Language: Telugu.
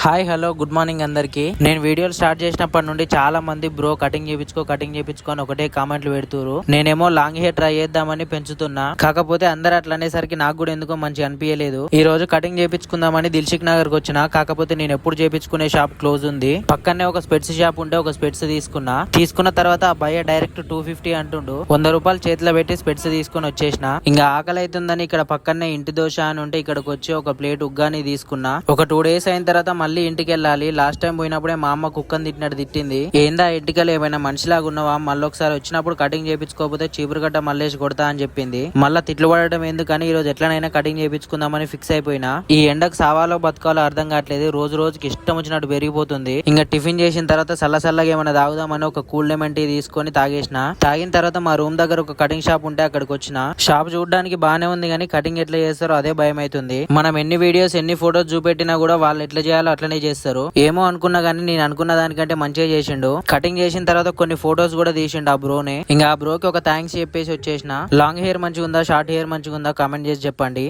హాయ్ హలో గుడ్ మార్నింగ్ అందరికి. నేను వీడియోలు స్టార్ట్ చేసినప్పటి నుండి చాలా మంది బ్రో కటింగ్ చేయించుకో అని ఒకటే కామెంట్లు పెడుతురు. నేనేమో లాంగ్ హెయిర్ ట్రై చేద్దామని పెంచుతున్నా, కాకపోతే అందరు అట్లా అనేసరికి నాకు కూడా ఎందుకో మంచిగా అనిపించలేదు. ఈ రోజు కటింగ్ చేయించుకుందామని దిల్షుక్ నగర్ కి వచ్చిన, కాకపోతే నేను ఎప్పుడు చేయించుకునే షాప్ క్లోజ్ ఉంది. పక్కనే ఒక స్పెట్స్ షాప్ ఉంటే ఒక స్పెట్స్ తీసుకున్న తర్వాత ఆ భయ్య డైరెక్ట్ 250 అంటుండు. 100 రూపాయలు చేతిలో పెట్టి స్పెట్స్ తీసుకుని వచ్చేసిన. ఇంకా ఆకలి అవుతుందని ఇక్కడ పక్కనే ఇంటి దోశ అని ఉంటే ఇక్కడికి వచ్చి ఒక ప్లేట్ ఉగ్గాని తీసుకున్నా. ఒక 2 డేస్ అయిన తర్వాత మళ్ళీ ఇంటికి వెళ్ళాలి. లాస్ట్ టైం పోయినప్పుడే మా అమ్మ కుక్కని తిట్టినట్టు తిట్టింది. ఏందా ఇంటికల్ ఏమైనా మనిషిలాగా ఉన్నావా, మళ్ళీ ఒకసారి వచ్చినప్పుడు కటింగ్ చేయించుకోకపోతే చీపురు గడ్డ మళ్ళేసి కొడతా అని చెప్పింది. మళ్ళీ తిట్లు పడటం ఎందుకని ఈ రోజు ఎట్లనైనా కటింగ్ చేయించుకుందామని ఫిక్స్ అయిపోయినా. ఈ ఎండకు సావాలో బతకాలో అర్థం కావట్లేదు. రోజు రోజుకి ఇష్టం వచ్చినట్టు పెరిగిపోతుంది. ఇంకా టిఫిన్ చేసిన తర్వాత చల్లగా ఏమైనా తాగుదామని ఒక కూల్ లెమన్ టీ తీసుకొని తాగిన తర్వాత మా రూమ్ దగ్గర ఒక కటింగ్ షాప్ ఉంటే అక్కడికి వచ్చిన. షాప్ చూడడానికి బానే ఉంది కానీ కటింగ్ ఎట్లా చేస్తారో అదే భయం అవుతుంది. మనం ఎన్ని వీడియోస్ ఎన్ని ఫోటోస్ చూపెట్టినా కూడా వాళ్ళు ఎట్లా చేయాలో అట్లనే చేస్తారు. ఏమో అనుకున్నా గానీ నేను అనుకున్న దానికంటే మంచిగా చేసిండు. కటింగ్ చేసిన తర్వాత కొన్ని ఫోటోస్ కూడా తీసిండు ఆ బ్రోనే. ఇంకా ఆ బ్రోకి ఒక థ్యాంక్స్ చెప్పేసి వచ్చేసిన. లాంగ్ హెయిర్ మంచిగా ఉందా, షార్ట్ హెయిర్ మంచిగా ఉందా కామెంట్ చేసి చెప్పండి.